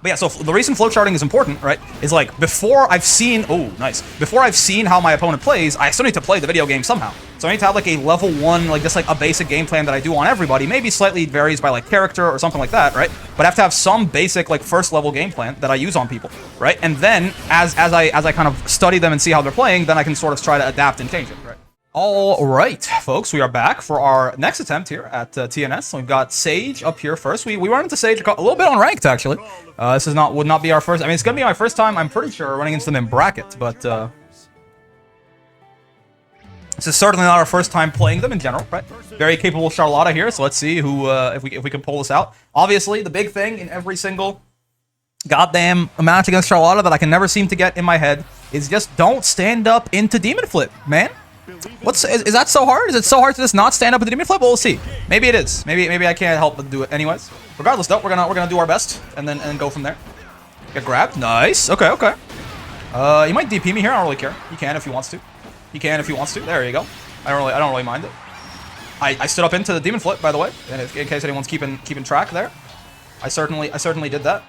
But yeah, so the reason flowcharting is important, right, is like before I've seen, oh, nice. Before I've seen how my opponent plays, I still need to play the video game somehow. So I need to have like a level 1, like just like a basic game plan that I do on everybody. Maybe slightly varies by like character or something like that, right? But I have to have some basic like first level game plan that I use on people, right? And then as I kind of study them and see how they're playing, then I can sort of try to adapt and change it, right? All right, folks, we are back for our next attempt here at TNS. So we've got Sage up here first. We run into Sage a little bit on ranked, actually. This would not be our first. I mean, it's gonna be my first time. I'm pretty sure running into them in bracket, but this is certainly not our first time playing them in general, right? Very capable Charlotta here. So let's see who if we can pull this out. Obviously, the big thing in every single goddamn match against Charlotta that I can never seem to get in my head is just don't stand up into Demon Flip, man. Is that so hard? Is it so hard to just not stand up with the Demon Flip? Well, we'll see. Maybe it is. Maybe I can't help but do it anyways. Regardless, though, we're gonna do our best and then go from there. Get grabbed. Nice. Okay. You might DP me here. I don't really care. He can if he wants to. He can if he wants to. There you go. I don't really mind it. I stood up into the Demon Flip, by the way, in case anyone's keeping track there. I certainly did that.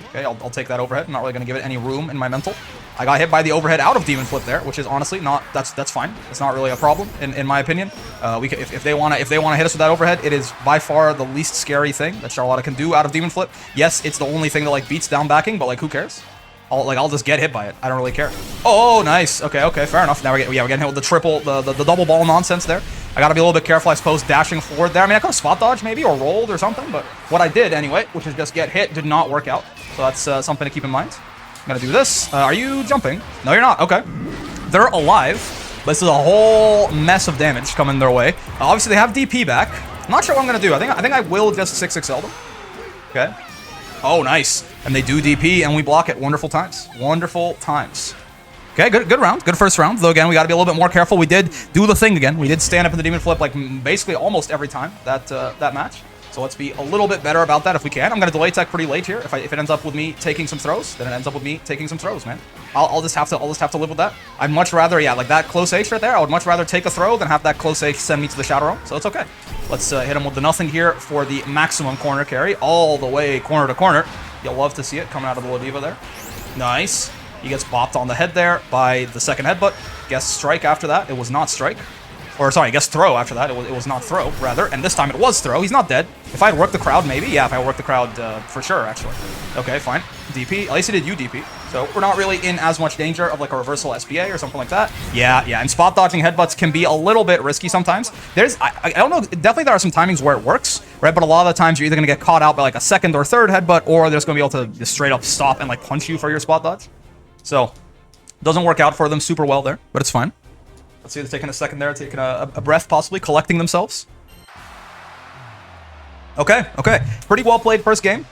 Okay, I'll take that overhead. I'm not really gonna give it any room in my mental. I got hit by the overhead out of Demon Flip there, which is honestly not that's fine. It's not really a problem in my opinion. If they wanna hit us with that overhead, it is by far the least scary thing that Charlotta can do out of Demon Flip. Yes, it's the only thing that like beats down backing, but like who cares? I'll just get hit by it. I don't really care. Oh, nice. Okay, fair enough. Now we're getting hit with the triple, the double ball nonsense there. I gotta be a little bit careful, I suppose, dashing forward there. I mean, I could have spot dodged maybe or rolled or something, but what I did anyway, which is just get hit, did not work out. So that's something to keep in mind. I'm gonna do this. Are you jumping? No, you're not. Okay. They're alive. This is a whole mess of damage coming their way. Obviously, they have DP back. I'm not sure what I'm gonna do. I think I will just 6XL them. Okay. Oh, nice. And they do DP, and we block it. Wonderful times. Wonderful times. Okay, good round. Good first round. Though, again, we got to be a little bit more careful. We did do the thing again. We did stand up in the Demon Flip, like, basically almost every time that match. So let's be a little bit better about that if we can. I'm going to delay tech pretty late here. If it ends up with me taking some throws, then it ends up with me taking some throws, man. I'll just have to live with that. I'd much rather, yeah, like that close H right there. I would much rather take a throw than have that close H send me to the Shadow Realm. So it's okay. Let's hit him with the nothing here for the maximum corner carry. All the way corner to corner. You'll love to see it coming out of the Lodiva there. Nice. He gets bopped on the head there by the second headbutt. Guess strike after that. It was not strike. Or, sorry, I guess throw after that. It was not throw, rather. And this time it was throw. He's not dead. If I had worked the crowd, maybe. Yeah, if I worked the crowd, for sure, actually. Okay, fine. DP. At least he did UDP. So we're not really in as much danger of, like, a reversal SBA or something like that. Yeah. And spot dodging headbutts can be a little bit risky sometimes. I don't know. Definitely there are some timings where it works, right? But a lot of the times you're either going to get caught out by, like, a second or third headbutt, or they're just going to be able to just straight up stop and, like, punch you for your spot dodge. So, doesn't work out for them super well there, but it's fine. Let's see, they're taking a second there, taking a breath, possibly, collecting themselves. Okay. Pretty well played first game.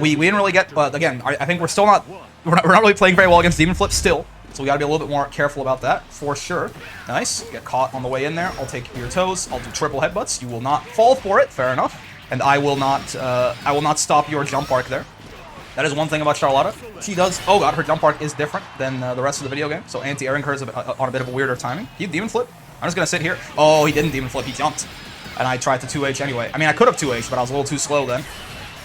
We didn't really get, again, I think we're not really playing very well against Demon Flip still. So we gotta be a little bit more careful about that, for sure. Nice, get caught on the way in there. I'll take your toes, I'll do triple headbutts. You will not fall for it, fair enough. And I will not stop your jump arc there. That is one thing about Charlotta. She does... Oh god, her jump arc is different than the rest of the video game. So anti-airing her is on a bit of a weirder timing. He Demon Flip. I'm just going to sit here. Oh, he didn't Demon Flip. He jumped. And I tried to 2H anyway. I mean, I could have 2H, but I was a little too slow then.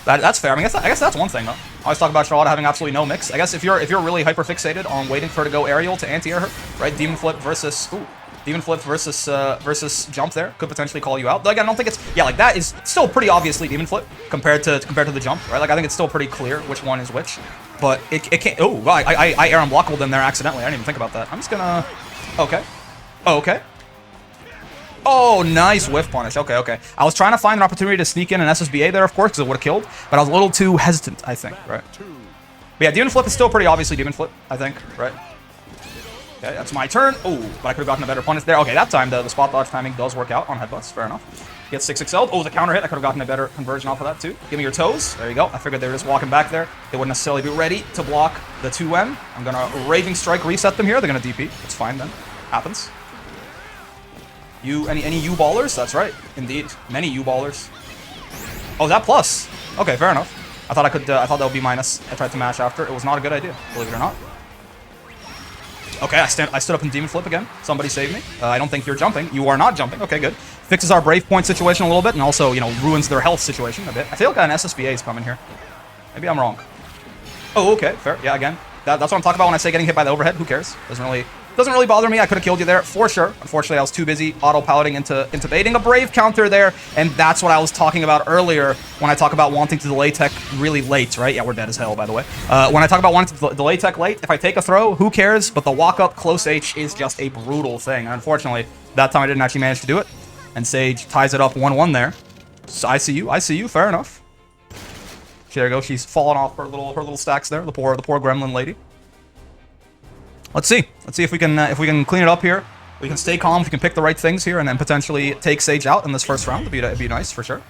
That's fair. I mean, I guess that's one thing, though. I always talk about Charlotta having absolutely no mix. I guess if you're really hyper-fixated on waiting for her to go aerial to anti-air her, right? Demon Flip versus... Ooh. Demon Flip versus jump there could potentially call you out. Though again, I don't think it's... Yeah, like, that is still pretty obviously Demon Flip compared to the jump, right? Like, I think it's still pretty clear which one is which. But it can't... Oh, I air unblockable them there accidentally. I didn't even think about that. I'm just gonna... Okay. Oh, nice whiff punish. Okay. I was trying to find an opportunity to sneak in an SSBA there, of course, because it would have killed. But I was a little too hesitant, I think, right? But yeah, Demon Flip is still pretty obviously Demon Flip, I think, right? Okay, that's my turn. Oh, but I could have gotten a better punish there. Okay, that time the spot dodge timing does work out on headbutts. Fair enough. Get 6XL'd. Oh, it was a counter hit. I could have gotten a better conversion off of that too. Give me your toes. There you go. I figured they were just walking back there. They wouldn't necessarily be ready to block the 2M. I'm going to Raving Strike reset them here. They're going to DP. It's fine then. Happens. Any U-ballers? That's right. Indeed. Many U-ballers. Oh, is that plus? Okay, fair enough. I thought that would be minus. I tried to mash after. It was not a good idea, believe it or not. Okay, I stood up in Demon Flip again. Somebody save me. I don't think you're jumping. You are not jumping. Okay, good. Fixes our Brave Point situation a little bit, and also, ruins their health situation a bit. I feel like an SSBA is coming here. Maybe I'm wrong. Oh, okay, fair. Yeah, again, that's what I'm talking about when I say getting hit by the overhead. Who cares? Doesn't really bother me. I could have killed you there for sure. Unfortunately, I was too busy auto-piloting into baiting a Brave counter there, and that's what I was talking about earlier when I talk about wanting to delay tech really late, right? Yeah, we're dead as hell, by the way. When I talk about wanting to delay tech late, if I take a throw, who cares? But the walk-up close H is just a brutal thing. And unfortunately, that time I didn't actually manage to do it, and Sage ties it up 1-1 there. So I see you. Fair enough. There you go. She's fallen off her little stacks there. The poor gremlin lady. Let's see if we can clean it up here. We can stay calm. If we can pick the right things here, and then potentially take Sage out in this first round. It'd be nice for sure.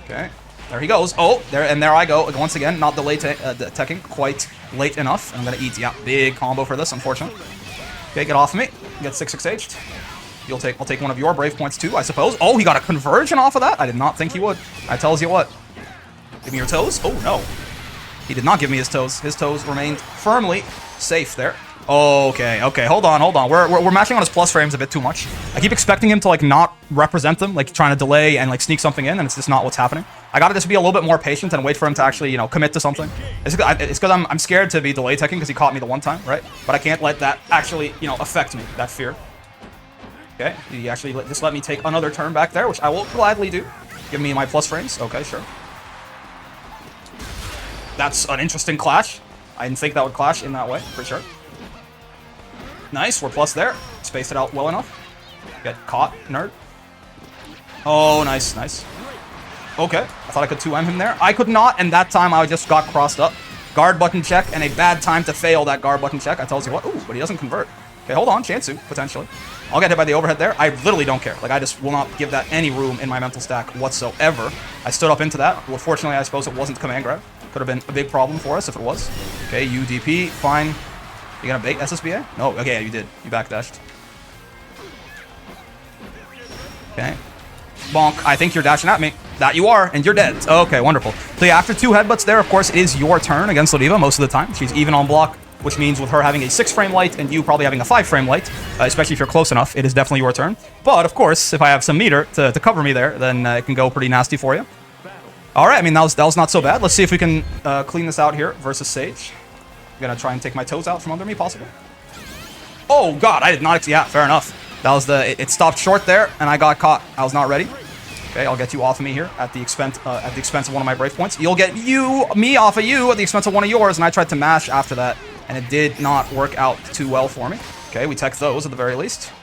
Okay, there he goes. Oh, there I go once again. Not delay teching quite late enough. I'm gonna eat. Yeah, big combo for this, unfortunately. Okay, get off of me. Get 6-6 Aged. I'll take one of your brave points too, I suppose. Oh, he got a conversion off of that. I did not think he would. I tells you what. Give me your toes. Oh no. He did not give me his toes. His toes remained firmly safe there. Okay, hold on. We're matching on his plus frames a bit too much. I keep expecting him to like not represent them, like trying to delay and like sneak something in, and it's just not what's happening. I gotta just be a little bit more patient and wait for him to actually, commit to something. It's because I'm scared to be delay teching because he caught me the one time, right? But I can't let that actually, affect me, that fear. Okay, he actually just let me take another turn back there, which I will gladly do. Give me my plus frames. Okay, sure. That's an interesting clash. I didn't think that would clash in that way, for sure. Nice, we're plus there. Spaced it out well enough. Get caught, nerd. Oh, nice. Okay, I thought I could 2M him there. I could not, and that time I just got crossed up. Guard button check, and a bad time to fail that guard button check. I tells you what. Ooh, but he doesn't convert. Okay, hold on, Chansu, potentially. I'll get hit by the overhead there. I literally don't care. Like, I just will not give that any room in my mental stack whatsoever. I stood up into that. Well, fortunately, I suppose it wasn't command grab. Could have been a big problem for us if it was. Okay, UDP, fine. You gonna bait SSBA? No, okay, yeah, you did. You backdashed. Okay. Bonk, I think you're dashing at me. That you are, and you're dead. Okay, wonderful. So yeah, after 2 headbutts there, of course, it is your turn against Lodiva most of the time. She's even on block, which means with her having a 6-frame light and you probably having a 5-frame light, especially if you're close enough, it is definitely your turn. But, of course, if I have some meter to cover me there, then it can go pretty nasty for you. All right, I mean, that was not so bad. Let's see if we can clean this out here versus Sage. I'm going to try and take my toes out from under me, possibly. Oh, God, I did not... Yeah, fair enough. That was it stopped short there, and I got caught. I was not ready. Okay, I'll get you off of me here at the expense of one of my brave points. You'll get me off of you at the expense of one of yours, and I tried to mash after that, and it did not work out too well for me. Okay, we tech those at the very least.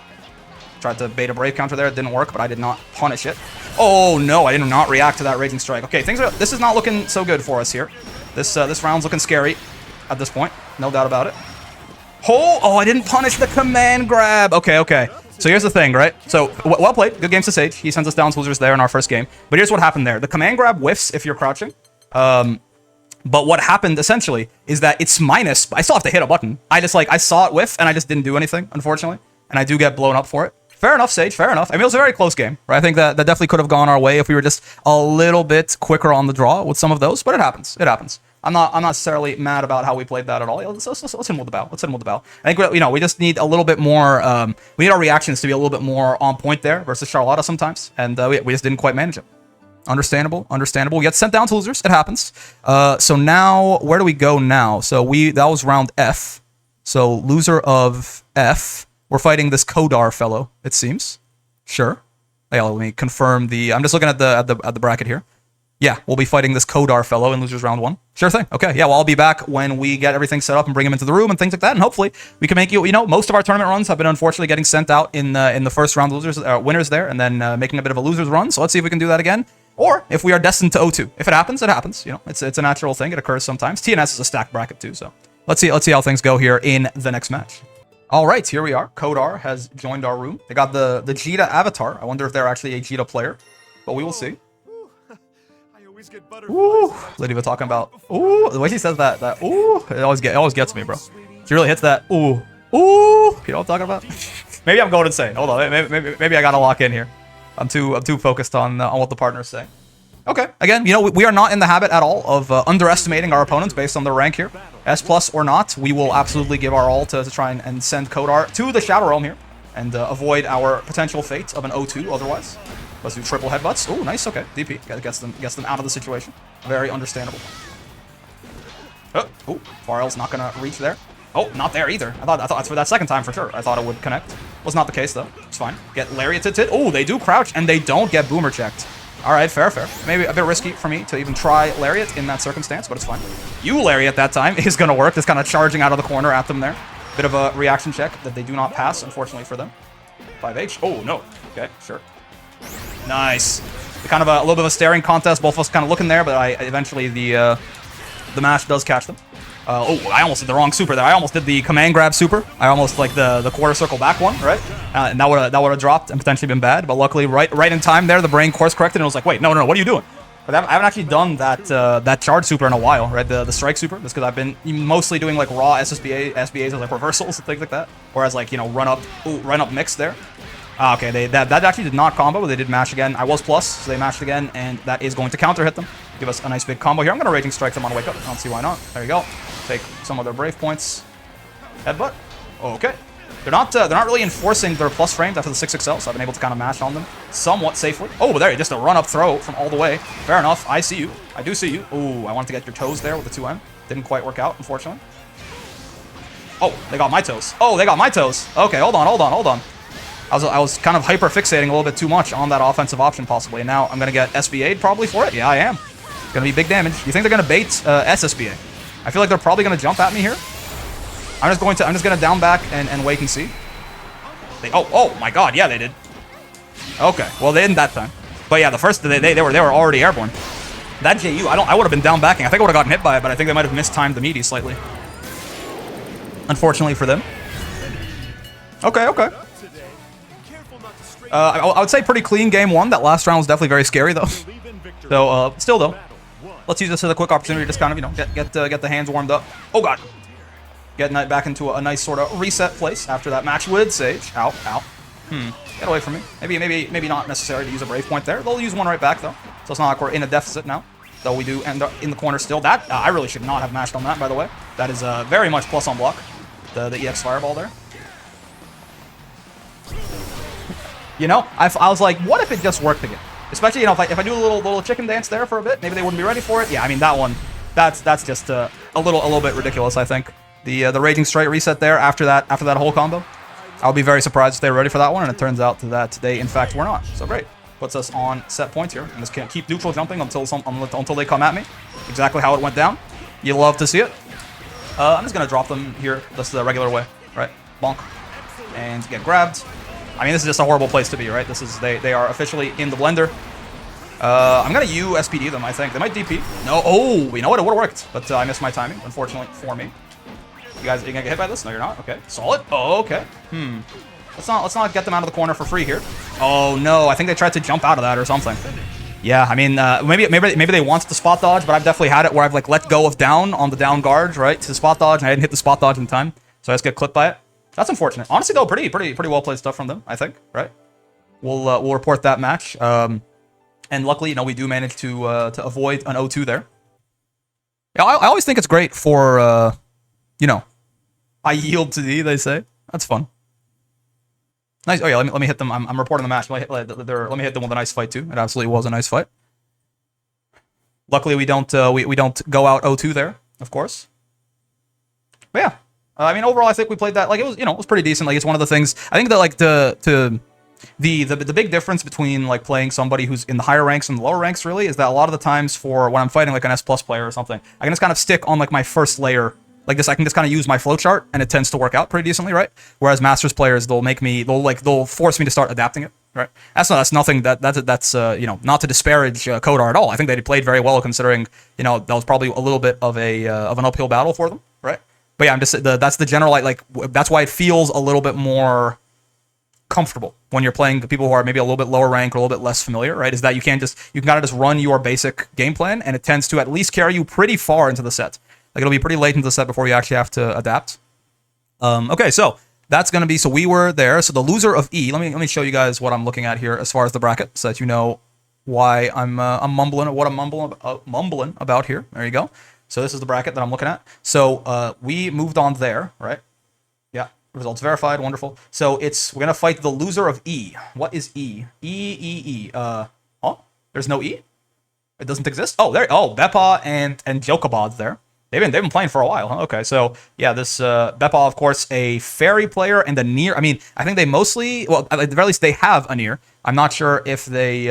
Tried to bait a brave counter there. It didn't work, but I did not punish it. Oh, no, I did not react to that Raging Strike. Okay, this is not looking so good for us here. This round's looking scary at this point. No doubt about it. Oh, I didn't punish the command grab. Okay. So here's the thing, right? So, well played. Good games to Sage. He sends us down to losers there in our first game. But here's what happened there. The command grab whiffs if you're crouching. But what happened, essentially, is that it's minus. I still have to hit a button. I saw it whiff, and I just didn't do anything, unfortunately. And I do get blown up for it. Fair enough, Sage. Fair enough. I mean, it was a very close game, right? I think that definitely could have gone our way if we were just a little bit quicker on the draw with some of those. But it happens. It happens. I'm not necessarily mad about how we played that at all. Let's hit him with the bow. I think we just need a little bit more. We need our reactions to be a little bit more on point there versus Charlotta sometimes, and we just didn't quite manage it. Understandable. We get sent down to losers. It happens. So now where do we go now? So that was round F. So loser of F. We're fighting this Kodar fellow. It seems. Sure. Yeah, let me confirm the. I'm just looking at the bracket here. Yeah, we'll be fighting this Kodar fellow in losers round 1. Sure thing. Okay, yeah, well, I'll be back when we get everything set up and bring him into the room and things like that, and hopefully we can make most of our tournament runs have been unfortunately getting sent out in the first round losers winners there, and then making a bit of a losers run. So let's see if we can do that again, or if we are destined to O2. If it happens, it happens. It's a natural thing. It occurs sometimes. TNS is a stacked bracket too, so let's see how things go here in the next match. All right, here we are. Kodar has joined our room. They got the Jita avatar. I wonder if they're actually a Jita player, but we will see. Ooh, Lydia talking about ooh, the way she says that ooh, it always gets me, bro. She really hits that ooh. You know what I'm talking about? Maybe I'm going insane. Hold on, maybe I gotta lock in here. I'm too focused on what the partner's saying. Okay, again, we are not in the habit at all of underestimating our opponents based on their rank here. S+ or not, we will absolutely give our all to try and send Kodar to the Shadow Realm here and avoid our potential fate of an O2 otherwise. Let's do triple headbutts. Oh, nice. Okay, DP gets them out of the situation. Very understandable. Oh, Farrell's not gonna reach there. Oh, not there either. I thought for that second time for sure. I thought it would connect. Was not the case though. It's fine. Get lariated. Oh, they do crouch and they don't get boomer checked. All right, fair. Maybe a bit risky for me to even try lariat in that circumstance, but it's fine. You lariat that time is gonna work. Just kind of charging out of the corner at them there. Bit of a reaction check that they do not pass, unfortunately for them. 5H. Oh no. Okay, sure. Nice. Kind of a little bit of a staring contest. Both of us kind of looking there, but eventually the mash does catch them. Oh, I almost did the wrong super there. I almost did the command grab super. I almost like the quarter circle back one, right? And that would have dropped and potentially been bad. But luckily, right in time there, the brain course corrected and was like, wait, no, what are you doing? But I haven't actually done that charge super in a while, right? The strike super, just because I've been mostly doing like raw SBAs or like reversals and things like that. Whereas like, you know, run up mix there. Okay, that actually did not combo, but they did mash again. I was plus, so they mashed again, and that is going to counter hit them. Give us a nice big combo here. I'm going to Raging Strike them on Wake Up. I don't see why not. There you go. Take some of their Brave points. Headbutt. Okay. They're not really enforcing their plus frames after the 6XL, so I've been able to kind of mash on them somewhat safely. Oh, but there, just a run-up throw from all the way. Fair enough. I see you. I do see you. Ooh, I wanted to get your toes there with the 2M. Didn't quite work out, unfortunately. Oh, they got my toes. Oh, they got my toes. Okay, hold on. I was kind of hyper fixating a little bit too much on that offensive option possibly. And now I'm gonna get SBA'd probably for it. Yeah, I am. It's gonna be big damage. You think they're gonna bait SSBA? I feel like they're probably gonna jump at me here. I'm just gonna down back and wait and see. Oh my god, yeah they did. Okay, well they didn't that time. But yeah, the first they were already airborne. That JU, I would have been down backing. I think I would have gotten hit by it, but I think they might have mistimed the meaty slightly. Unfortunately for them. Okay. I would say pretty clean game one. That last round was definitely very scary though. So still though, let's use this as a quick opportunity to just kind of, you know, get the hands warmed up. Oh god, getting that back into a nice sort of reset place after that match with Sage. Ow. Get away from me. Maybe not necessary to use a Brave point there. They'll use one right back though, so it's not like we're in a deficit now. Though we do end up in the corner still. That I really should not have mashed on that, by the way. That is very much plus on block. The EX Fireball there. You know, I was like, what if it just worked again? Especially, you know, if I do a little chicken dance there for a bit, maybe they wouldn't be ready for it. Yeah, I mean that one, that's just a little bit ridiculous. I think the Raging Strike reset there after that whole combo. I'll be very surprised if they were ready for that one, and it turns out that they in fact were not. So great, puts us on set points here. I'm just gonna keep neutral jumping until they come at me. Exactly how it went down. You love to see it. I'm just gonna drop them here, just the regular way, right? Bonk, and get grabbed. I mean, this is just a horrible place to be, right? This is they are officially in the blender. I'm gonna SPD them. I think they might DP. No, oh, you know what? It would have worked, but I missed my timing, unfortunately for me. You guys, are you gonna get hit by this? No, you're not. Okay, solid. Oh, okay. Let's not get them out of the corner for free here. Oh no, I think they tried to jump out of that or something. Yeah, I mean, maybe they wanted to spot dodge, but I've definitely had it where I've like let go of down on the down guard, right, to spot dodge, and I didn't hit the spot dodge in time, so I just get clipped by it. That's unfortunate. Honestly, though, pretty well played stuff from them, I think, right? We'll report that match. And luckily, you know, we do manage to avoid an 0-2 there. Yeah, I always think it's great for, you know, I yield to thee, they say. That's fun. Nice. Oh yeah, let me hit them. I'm reporting the match. Let me hit them with a nice fight too. It absolutely was a nice fight. Luckily, we don't go out 0-2 there, of course. But yeah. I mean, overall, I think we played that, like, it was, you know, it was pretty decent. Like, it's one of the things, I think that, like, the big difference between, like, playing somebody who's in the higher ranks and the lower ranks, really, is that a lot of the times for when I'm fighting, like, an S+ player or something, I can just kind of stick on, like, my first layer. Like this, I can just kind of use my flowchart, and it tends to work out pretty decently, right? Whereas Masters players, they'll force me to start adapting it, right? That's nothing, that's you know, not to disparage Kodar at all. I think they played very well, considering, you know, that was probably a little bit of an uphill battle for them, right? But yeah, that's the general, like, that's why it feels a little bit more comfortable when you're playing people who are maybe a little bit lower rank or a little bit less familiar, right? Is that you kind of just run your basic game plan, and it tends to at least carry you pretty far into the set. Like, it'll be pretty late into the set before you actually have to adapt. Okay, so that's gonna be, so we were there. So the loser of E, let me show you guys what I'm looking at here as far as the bracket, so that you know why I'm mumbling, what I'm mumbling about here. There you go. So this is the bracket that I'm looking at. So we moved on there, right? Yeah, results verified, wonderful. So we're gonna fight the loser of E. What is E? E. Oh, there's no E? It doesn't exist? Oh, there, oh, Beppa and Jokabod's there. They've been playing for a while, huh? Okay, so yeah, this Beppa, of course, a fairy player and a Nier. I mean, I think they mostly, well, at the very least, they have a Nier. I'm not sure if they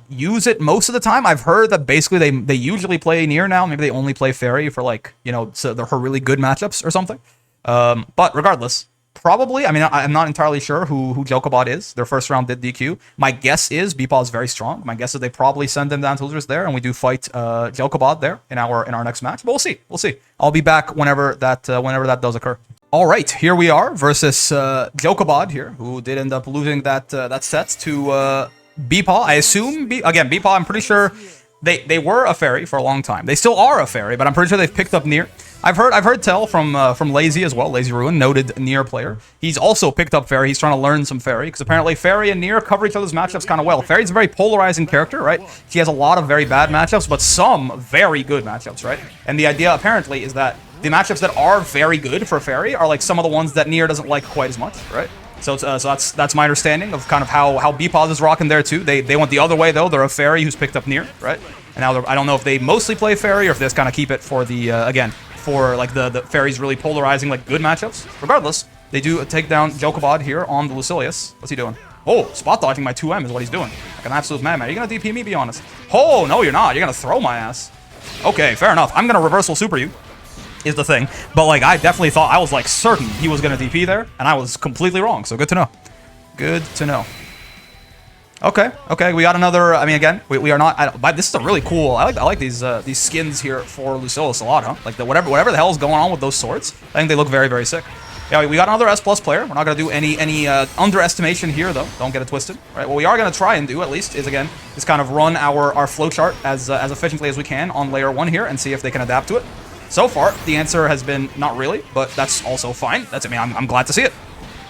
use it most of the time. I've heard that basically they usually play Nier now. Maybe they only play fairy for, like, you know, so they're her really good matchups or something. But regardless, probably, I mean, I'm not entirely sure who Jokobot is. Their first round did DQ. My guess is Beepaw is very strong. My guess is they probably send them down to losers there, and we do fight Jokobot there in our next match. But we'll see. We'll see. I'll be back whenever that does occur. All right, here we are versus Jokobot here, who did end up losing that set to Beepaw. I assume Beepaw. I'm pretty sure they were a fairy for a long time. They still are a fairy, but I'm pretty sure they've picked up Nier. I've heard tell from Lazy as well, Lazy Ruin, noted Nier player. He's also picked up Fairy. He's trying to learn some Fairy, because apparently Fairy and Nier cover each other's matchups kind of well. Fairy's a very polarizing character, right? She has a lot of very bad matchups, but some very good matchups, right? And the idea, apparently, is that the matchups that are very good for Fairy are like some of the ones that Nier doesn't like quite as much, right? So that's my understanding of kind of how Beepause is rocking there too. They went the other way though. They're a Fairy who's picked up Nier, right? And now I don't know if they mostly play Fairy or if they just kind of keep it for the again for like the Fairy's really polarizing like good matchups. Regardless, they do take down Jokobot here on the Lucilius. What's he doing? Oh, spot dodging my 2M is what he's doing. Like an absolute madman. Are you gonna DP me? Be honest. Oh no, you're not. You're gonna throw my ass. Okay, fair enough. I'm gonna reversal super you. Is the thing, but like I definitely thought, I was like certain he was gonna DP there, and I was completely wrong. So good to know. Good to know. Okay, we got another. I mean, again, we are not. But this is a really cool. I like these skins here for Lucilius a lot, huh? Like whatever the hell is going on with those swords, I think they look very, very sick. Yeah, we got another S+ player. We're not gonna do any underestimation here though. Don't get it twisted. Right. What we are gonna try and do at least is again just kind of run our flowchart as efficiently as we can on layer 1 here and see if they can adapt to it. So far, the answer has been not really, but that's also fine. That's, I mean, I'm glad to see it.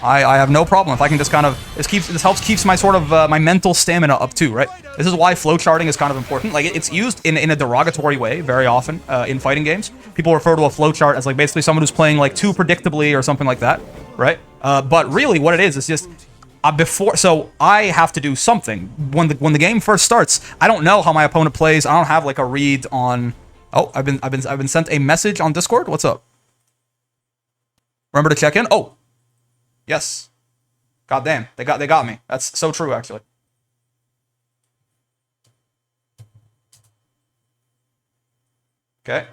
I have no problem if I can just kind of this helps keeps my sort of my mental stamina up too, right? This is why flowcharting is kind of important. Like it's used in a derogatory way very often in fighting games. People refer to a flowchart as like basically someone who's playing like too predictably or something like that, right? But really, what it is just so I have to do something when the game first starts. I don't know how my opponent plays. I don't have like a read on. Oh, I've been sent a message on Discord. What's up? Remember to check in. Oh, yes. God damn, they got me. That's so true, actually. Okay.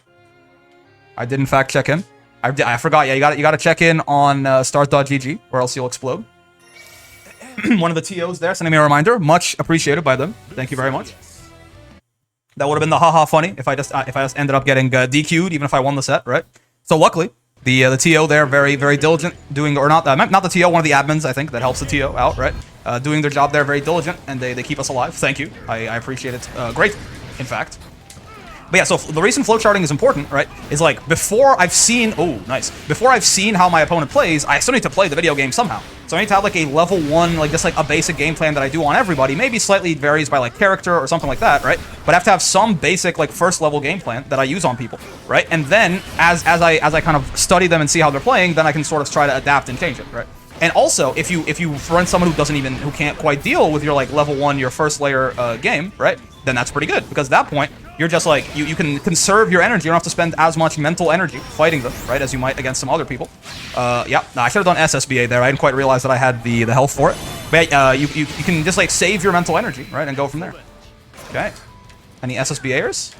I did in fact check in. I forgot. Yeah, you got to check in on start.gg or else you'll explode. One of the TOs there sending me a reminder. Much appreciated by them. Thank you very much. That would have been the haha funny if I just ended up getting DQ'd even if I won the set, right? So luckily, the TO there very, very diligent doing, or not the TO, one of the admins I think that helps the TO out, right? Doing their job there very diligent, and they keep us alive. Thank you, I appreciate it. Great, in fact. But yeah, so the reason flowcharting is important, right, is like before I've seen, before I've seen how my opponent plays, I still need to play the video game somehow. So I need to have like a level 1, like just like a basic game plan that I do on everybody. Maybe slightly varies by like character or something like that, right? But I have to have some basic like first level game plan that I use on people, right? And then as I kind of study them and see how they're playing, then I can sort of try to adapt and change it, right? And also, if you run someone who can't quite deal with your like level 1, your first layer game, right? Then that's pretty good, because at that point you're just like you can conserve your energy. You don't have to spend as much mental energy fighting them, right, as you might against some other people. Yeah, no, I should have done SSBA there. I didn't quite realize that I had the health for it. But you can just like save your mental energy, right, and go from there. Okay. Any SSBAers?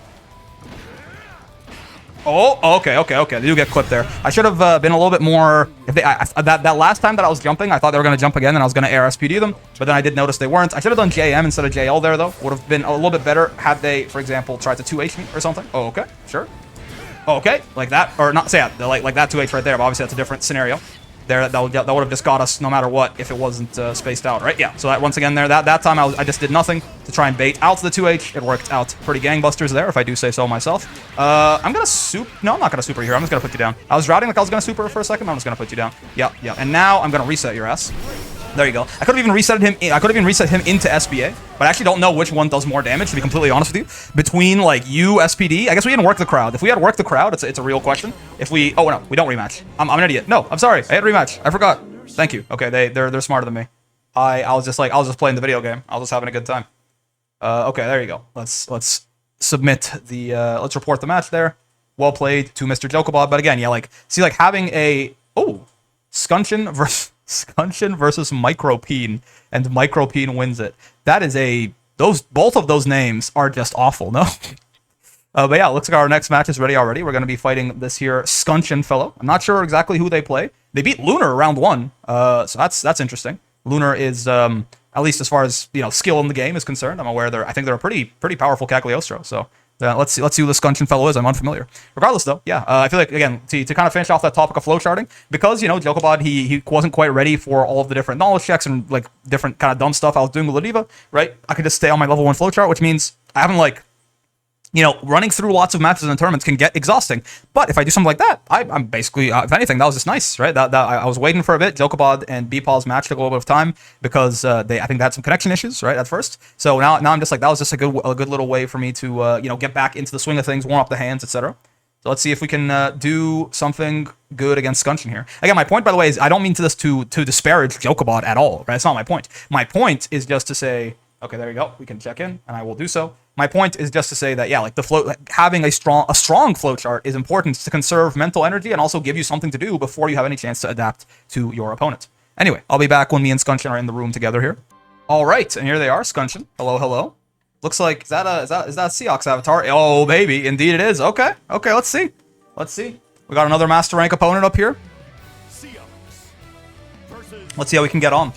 Oh, okay. They do get clipped there. I should have been a little bit more. If they that last time that I was jumping, I thought they were gonna jump again, and I was gonna air SPD them. But then I did notice they weren't. I should have done JM instead of JL there, though. Would have been a little bit better had they, for example, tried to 2H me or something. Oh, okay, sure. Oh, okay, like that, or not. Say yeah, like that 2H right there. But obviously that's a different scenario. There, that would have just got us no matter what if it wasn't spaced out, right? Yeah. So that once again there, that time I just did nothing to try and bait out to the 2H. It worked out pretty gangbusters there, if I do say so myself. I'm gonna No, I'm not gonna super here. I'm just gonna put you down. I was routing like I was gonna super for a second. I'm just gonna put you down. Yeah. And now I'm gonna reset your ass. There you go. I could have even reset him. I could have even reset him into SBA, but I actually don't know which one does more damage. To be completely honest with you, between like you SPD, I guess we didn't work the crowd. If we had worked the crowd, it's a real question. If we, oh no, we don't rematch. I'm an idiot. No, I'm sorry. I had rematch. I forgot. Thank you. Okay, they're smarter than me. I was just playing the video game. I was just having a good time. Okay, there you go. Let's submit the, let's report the match there. Well played to Mr. Jokobot. But again, yeah, like, see, like, having a, Scunchion versus Micropeen, and Micropeen wins it. That is both of those names are just awful, no? But yeah, looks like our next match is ready already. We're going to be fighting this here Scunchion fellow. I'm not sure exactly who they play. They beat Lunar round 1, so that's interesting. Lunar is, at least as far as, skill in the game is concerned, I'm aware I think they're a pretty powerful Cagliostro, so let's see who the Scunchion fellow is. I'm unfamiliar. Regardless, though, yeah, I feel like, again, to kind of finish off that topic of flowcharting, because, Jokobot, he wasn't quite ready for all of the different knowledge checks and, like, different kind of dumb stuff I was doing with Ladiva, right? I could just stay on my level 1 flowchart, which means I haven't, like, running through lots of matches and tournaments can get exhausting. But if I do something like that, I'm basically, if anything, that was just nice, right? That I was waiting for a bit. Jokobot and Beepal's match took a little bit of time because I think they had some connection issues, right, at first. So now I'm just like, that was just a good little way for me to, get back into the swing of things, warm up the hands, etc. So let's see if we can do something good against Scunchion here. Again, my point, by the way, is I don't mean to disparage Jokobot at all, right? That's not my point. My point is just to say, okay, there you go. We can check in, and I will do so. My point is just to say that, yeah, like having a strong flowchart is important to conserve mental energy and also give you something to do before you have any chance to adapt to your opponent. Anyway, I'll be back when me and Scunchion are in the room together here. All right, and here they are, Scunchion. Hello, hello. Looks like is that Seox avatar? Oh, baby, indeed it is. Okay, let's see. We got another master rank opponent up here. Let's see how we can get on.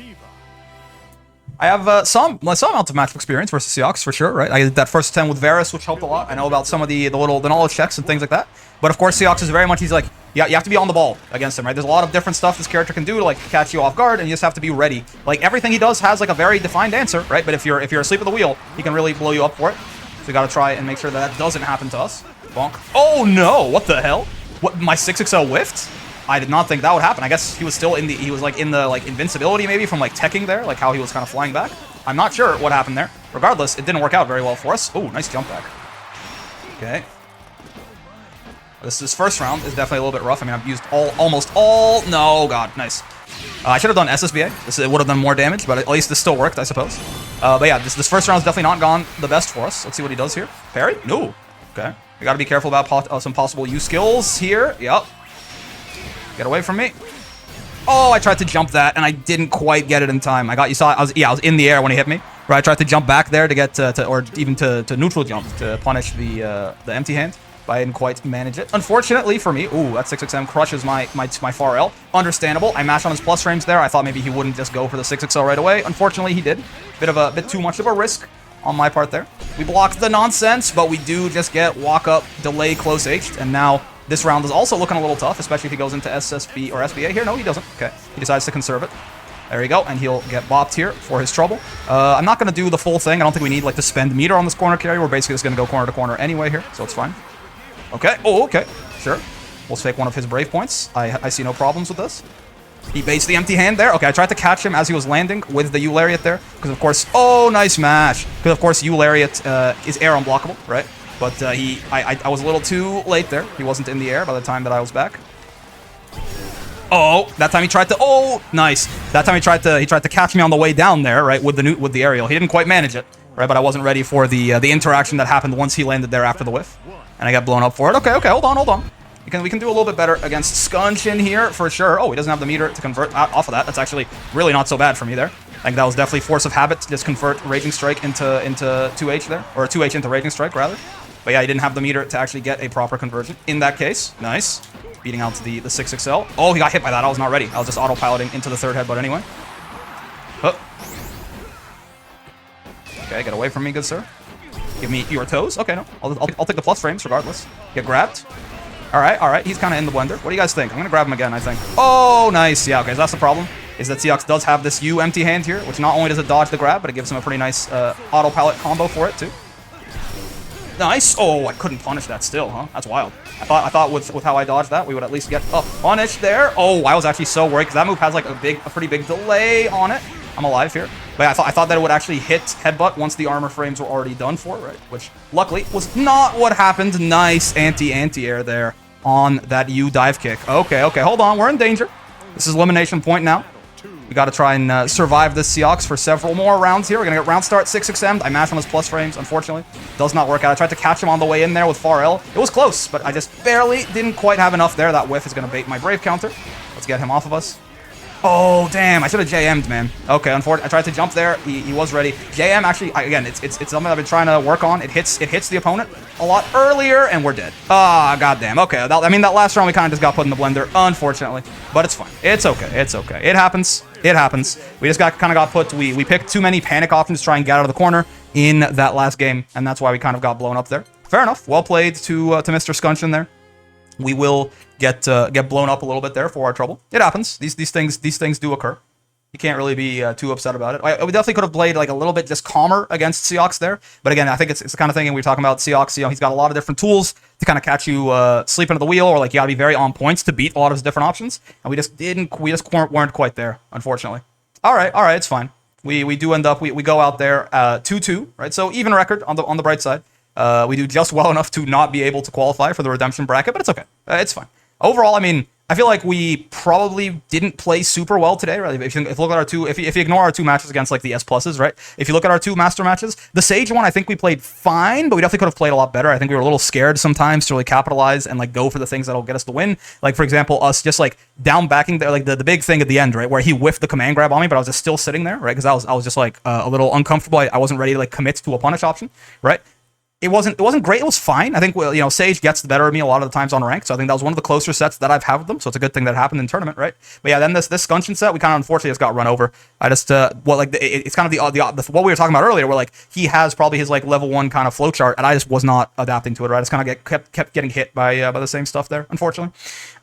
I have some amount of match experience versus Seox for sure, right? I did that first 10 with Varus, which helped a lot. I know about some of the knowledge checks and things like that. But of course, Seox is very much, he's like, yeah, you have to be on the ball against him, right? There's a lot of different stuff this character can do to like catch you off guard, and you just have to be ready. Like everything he does has like a very defined answer, right? But if you're asleep at the wheel, he can really blow you up for it. So we gotta try and make sure that doesn't happen to us. Bonk. Oh no! What the hell? What, my 6XL whiffed? I did not think that would happen. I guess he was still in the invincibility maybe from like teching there, like how he was kind of flying back. I'm not sure what happened there. Regardless, it didn't work out very well for us. Oh, nice jump back. Okay. This first round is definitely a little bit rough. I mean, I've used almost all. No, God, nice. I should have done SSBA. It would have done more damage, but at least this still worked, I suppose. But yeah, this first round is definitely not gone the best for us. Let's see what he does here. Parry? No. Okay. We got to be careful about some possible use skills here. Yep. Get away from me. Oh, I tried to jump that, and I didn't quite get it in time. You saw, I was in the air when he hit me. Right, I tried to jump back there to get or even to neutral jump to punish the empty hand, but I didn't quite manage it. Unfortunately for me, ooh, that 6XM crushes my far L. Understandable. I mashed on his plus frames there. I thought maybe he wouldn't just go for the 6XL right away. Unfortunately, he did. Bit too much of a risk on my part there. We blocked the nonsense, but we do just get walk up, delay, close H, and now. This round is also looking a little tough, especially if he goes into SSB or SBA here. No, he doesn't. Okay. He decides to conserve it. There you go. And he'll get bopped here for his trouble. I'm not going to do the full thing. I don't think we need like to spend meter on this corner carry. We're basically just going to go corner to corner anyway here, so it's fine. Okay. Oh, okay. Sure. We'll take one of his brave points. I see no problems with this. He baits the empty hand there. Okay, I tried to catch him as he was landing with the U-Lariat there. Because, of course... Oh, nice mash. Because, of course, U-Lariat is air unblockable, right? But I was a little too late there. He wasn't in the air by the time that I was back. Oh, that time he tried to... Oh, nice. That time he tried to catch me on the way down there, right, with the aerial. He didn't quite manage it, right? But I wasn't ready for the interaction that happened once he landed there after the whiff. And I got blown up for it. Okay, hold on. We can do a little bit better against Scunchion here, for sure. Oh, he doesn't have the meter to convert off of that. That's actually really not so bad for me there. I think that was definitely force of habit to just convert Raging Strike into 2H there. Or 2H into Raging Strike, rather. But yeah, he didn't have the meter to actually get a proper conversion in that case. Nice. Beating out the 6XL. Oh, he got hit by that. I was not ready. I was just autopiloting into the third headbutt anyway. Oh. Okay, get away from me, good sir. Give me your toes. Okay, no. I'll take the plus frames regardless. Get grabbed. All right. He's kind of in the blender. What do you guys think? I'm going to grab him again, I think. Oh, nice. Yeah, okay, so that's the problem. Is that Seox does have this U empty hand here, which not only does it dodge the grab, but it gives him a pretty nice autopilot combo for it, too. Nice. Oh, I couldn't punish that still, huh? That's wild. I thought with how I dodged that, we would at least get a punish there. Oh, I was actually so worried, because that move has like a pretty big delay on it. I'm alive here. But yeah, I thought that it would actually hit headbutt once the armor frames were already done for, right? Which, luckily, was not what happened. Nice anti-air there on that U dive kick. Okay, hold on. We're in danger. This is elimination point now. We got to try and survive this Seahawks for several more rounds here. We're going to get round start 6XM'd. I mashed on his plus frames, unfortunately. Does not work out. I tried to catch him on the way in there with far L. It was close, but I just barely didn't quite have enough there. That whiff is going to bait my Brave counter. Let's get him off of us. Oh, damn. I should have JM'd, man. Okay, unfortunately, I tried to jump there. He was ready. JM, actually, again, it's something I've been trying to work on. It hits the opponent a lot earlier, and we're dead. Ah, goddamn. Okay, I mean, that last round, we kind of just got put in the blender, unfortunately. But it's fine. It's okay. It's okay. It happens. It happens. We just kind of got put... We picked too many panic options to try and get out of the corner in that last game, and that's why we kind of got blown up there. Fair enough. Well played to Mr. Scunchion there. We will get blown up a little bit there for our trouble. It happens. These things do occur. You can't really be too upset about it. We definitely could have played like a little bit just calmer against Seahawks there. But again, I think it's the kind of thing, and we were talking about Seahawks, you know, he's got a lot of different tools to kind of catch you sleeping at the wheel, or like you gotta be very on points to beat a lot of his different options. And we just weren't quite there, unfortunately. All right, it's fine. We do end up, we go out there 2-2, right? So even record on the bright side. We do just well enough to not be able to qualify for the redemption bracket, but it's okay. It's fine. Overall, I mean, I feel like we probably didn't play super well today, right? If you look at our two, if you ignore our two matches against like the S pluses, right? If you look at our two master matches, the Sage one, I think we played fine, but we definitely could have played a lot better. I think we were a little scared sometimes to really capitalize and like go for the things that'll get us the win. Like for example, us just like down backing there, like the big thing at the end, right? Where he whiffed the command grab on me, but I was just still sitting there, right? Because I was just like a little uncomfortable. I wasn't ready to like commit to a punish option, right? It wasn't great. It was fine. I think, you know, Sage gets the better of me a lot of the times on rank, so I think that was one of the closer sets that I've had with them. So it's a good thing that happened in tournament, right? But yeah, then this Scunchion set, we kind of unfortunately just got run over. I just it's kind of the what we were talking about earlier, where like he has probably his like level 1 kind of flowchart, and I just was not adapting to it. Right? I just kind of kept getting hit by the same stuff there, unfortunately.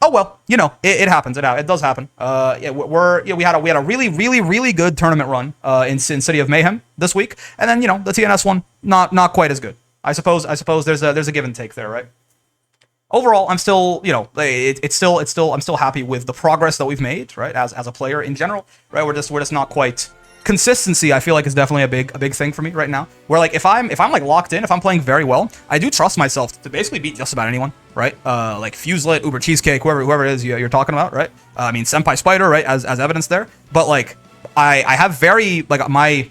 Oh well, you know, it happens. It does happen. Yeah, we had a really good tournament run in City of Mayhem this week, and then you know the TNS one not quite as good. I suppose there's a give and take there, right? Overall, I'm still, you know, I'm still happy with the progress that we've made, right? As a player in general, right? We're just not quite. Consistency, I feel like, is definitely a big thing for me right now. Where like if I'm like locked in, if I'm playing very well, I do trust myself to basically beat just about anyone, right? Like Fuselit, Uber Cheesecake, whoever it is you're talking about, right? I mean Senpai Spider, right? As evidence there, but like I have very like my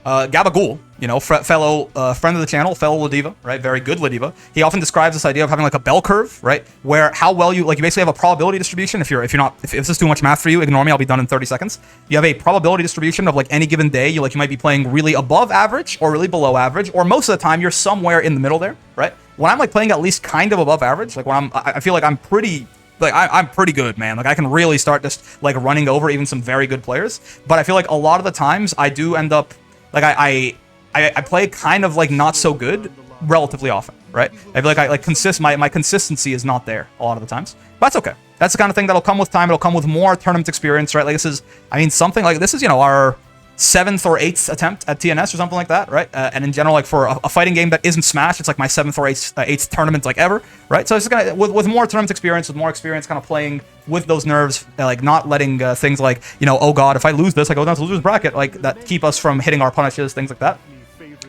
Gabagool, you know, fellow friend of the channel, fellow Ladiva, right? Very good Ladiva. He often describes this idea of having like a bell curve, right? Where how well you basically have a probability distribution. If this is too much math for you, ignore me. I'll be done in 30 seconds. You have a probability distribution of like any given day. You might be playing really above average or really below average, or most of the time you're somewhere in the middle there, right? When I'm like playing at least kind of above average, like when I feel like I'm pretty. Like, I'm pretty good, man. Like, I can really start just, like, running over even some very good players. But I feel like a lot of the times I do end up, like, I play kind of, like, not so good relatively often, right? I feel like my consistency is not there a lot of the times. But that's okay. That's the kind of thing that'll come with time. It'll come with more tournament experience, right? Like, this is, I mean, something like this is, you know, our 7th or 8th attempt at TNS or something like that, right? And in general, like for a fighting game that isn't Smash, it's like my 7th or 8th tournament like ever, right? So it's just gonna with more tournament experience, with more experience, kind of playing with those nerves, like not letting things like, you know, oh god, if I lose this, I go down to the loser's bracket, like that keep us from hitting our punishes, things like that.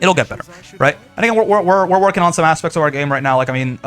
It'll get better, right? And again, we're working on some aspects of our game right now. Like I mean,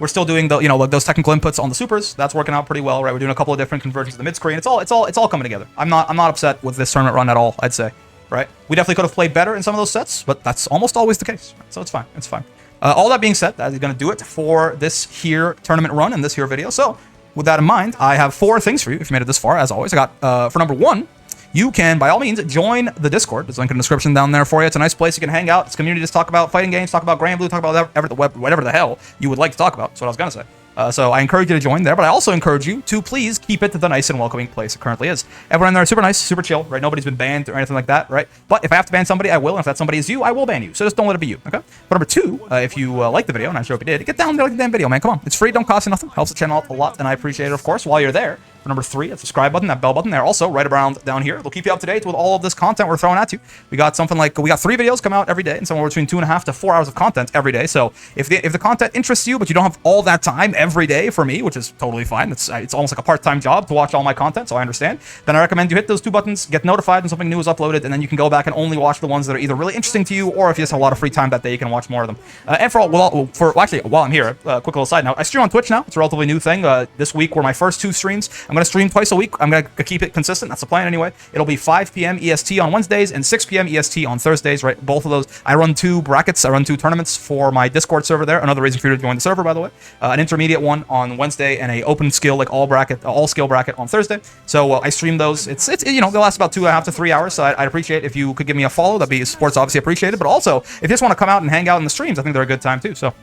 we're still doing the, you know, like those technical inputs on the supers. That's working out pretty well, right? We're doing a couple of different conversions of the mid screen. It's all coming together. I'm not upset with this tournament run at all, I'd say, right? We definitely could have played better in some of those sets, but that's almost always the case. Right? So it's fine. It's fine. All that being said, that is going to do it for this here tournament run and this here video. So with that in mind, I have 4 things for you. If you made it this far, as always, I got for number 1. You can, by all means, join the Discord. There's a link in the description down there for you. It's a nice place you can hang out. It's a community to talk about fighting games, talk about Granblue, talk about whatever the hell you would like to talk about. That's what I was going to say. So I encourage you to join there, but I also encourage you to please keep it to the nice and welcoming place it currently is. Everyone in there is super nice, super chill, right? Nobody's been banned or anything like that, right? But if I have to ban somebody, I will, and if that somebody is you, I will ban you. So just don't let it be you, okay? But number 2, if you like the video, and I'm sure if you did, get down there like the damn video, man. Come on. It's free, don't cost you nothing. Helps the channel out a lot, and I appreciate it, of course, while you're there. For number 3, that subscribe button, that bell button there, also right around down here. It'll keep you up to date with all of this content we're throwing at you. We got 3 videos come out every day, and somewhere between 2.5 to 4 hours of content every day. So if the content interests you, but you don't have all that time every day for me, which is totally fine. It's almost like a part-time job to watch all my content, so I understand. Then I recommend you hit those 2 buttons, get notified when something new is uploaded, and then you can go back and only watch the ones that are either really interesting to you, or if you just have a lot of free time that day, you can watch more of them. And actually, while I'm here, quick little side note, I stream on Twitch now. It's a relatively new thing. This week were my first 2 streams. I'm going to stream twice a week. I'm going to keep it consistent. That's the plan anyway. It'll be 5 p.m. EST on Wednesdays and 6 p.m. EST on Thursdays, right? Both of those. I run 2 brackets. I run 2 tournaments for my Discord server there. Another reason for you to join the server, by the way. An intermediate one on Wednesday and a open skill, like all skill bracket on Thursday. So I stream those. It's you know, they'll last about 2.5 to 3 hours. So I'd appreciate if you could give me a follow. That'd be support's obviously appreciated. But also, if you just want to come out and hang out in the streams, I think they're a good time too. So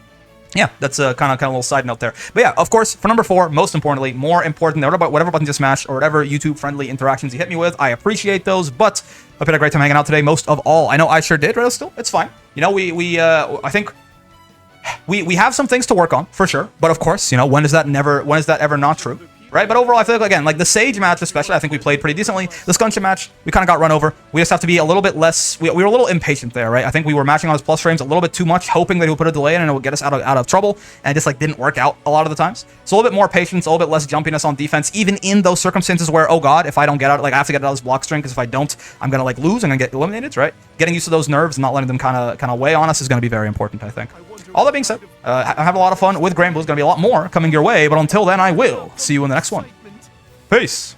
yeah, that's a kind of a little side note there. But yeah, of course, for number 4, most importantly, more important than whatever buttons you smash or whatever YouTube-friendly interactions you hit me with, I appreciate those. But hope you had a great time hanging out today. Most of all, I know I sure did. Right? Still, it's fine. You know, I think we have some things to work on for sure. But of course, you know, when is that ever not true? Right, but overall, I feel like, again, like the Sage match especially, I think we played pretty decently. The Scuncia match, we kind of got run over. We just have to be a little bit less, we were a little impatient there, right? I think we were matching on his plus frames a little bit too much, hoping that he would put a delay in and it would get us out of trouble, and it just like didn't work out a lot of the times. So a little bit more patience, a little bit less jumpiness on defense, even in those circumstances where, oh god, if I don't get out, like I have to get out of this block string, because if I don't, I'm gonna like lose, I'm gonna get eliminated, right? Getting used to those nerves and not letting them kind of weigh on us is gonna be very important, I think. All that being said, I have a lot of fun with Granblue. There's gonna be a lot more coming your way, but until then, I will see you in the next one. Peace.